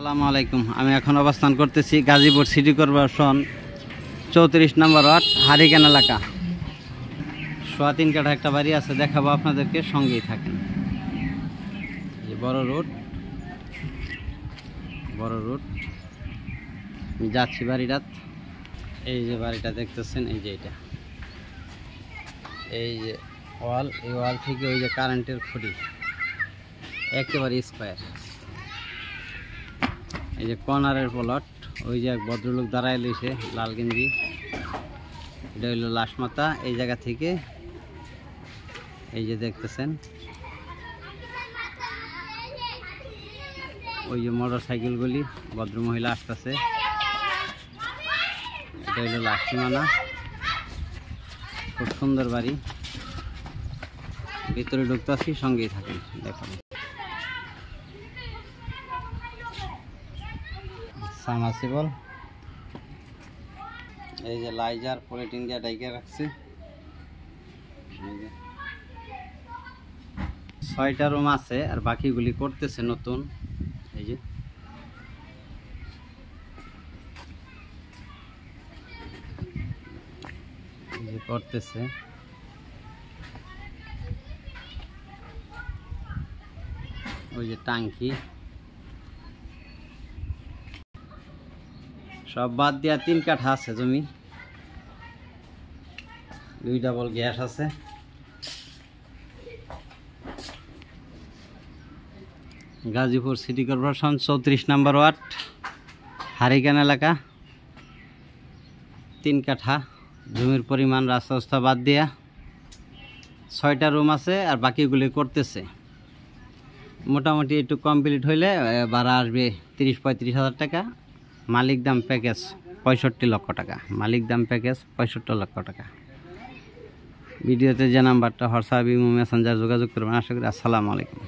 আসসালামু আলাইকুম। আমি এখন অবস্থান করতেছি গাজীপুর সিটি কর্পোরেশন 34 নম্বর ওয়ার্ড হারিকেন এলাকা। 3.25 কাঠা একটা বাড়ি আছে, দেখাবো আপনাদেরকে, সঙ্গেই থাকেন। এই বড় রোড আমি যাচ্ছি বাড়িটা। এই যে বাড়িটা দেখতেছেন, এই যে এটা, এই যে ওয়াল, এই ওয়াল থেকে ওই যে কারেন্টের খুঁটি একেবারে স্কোয়ার। এই যে কর্নারের প্লট, ওই যে এক ভদ্রলোক দাঁড়ায় লইছে লাল গেঞ্জি, এটা হইল লাশমাতা। এই জায়গা থেকে এই যে দেখতেছেন, ওই যে মোটর সাইকেলগুলি, ভদ্রমহিলা আসতেছে, এটা হইল লাশমানা। খুব সুন্দর বাড়ি, ভিতরে ঢুকতেছি, সঙ্গেই থাকেন, দেখুন। সাবমার্সিবল, এই যে লাইজার পলিটিন দিয়ে ডাইকে রাখছে। 6টা রুম আছে, আর বাকিগুলি করতেছে নতুন। এই যে করতেছে, ওই যে টাঙ্কি সব বাদ দিয়া 3 কাঠা আছে জমি, 2 ডাবল গ্যাস আছে। গাজীপুর সিটি কর্পোরেশন 34 নম্বর ওয়ার্ড হারিকেন এলাকা, 3 কাঠা জমির পরিমাণ, রাস্তা বাদ দিয়া 6টা রুম আছে, আর বাকিগুলি করতেছে। মোটামুটি একটু কমপ্লিট হইলে ভাড়া আসবে 30-35 হাজার টাকা। মালিক দাম প্যাকেজ 65 লক্ষ টাকা। মালিক দাম প্যাকেজ 65 লক্ষ টাকা। ভিডিওতে যে নাম্বারটা হোয়াটসঅ্যাপ, ইমো, মেসেঞ্জার যোগাযোগ করবেন। আশা করি। আসসালামু আলাইকুম।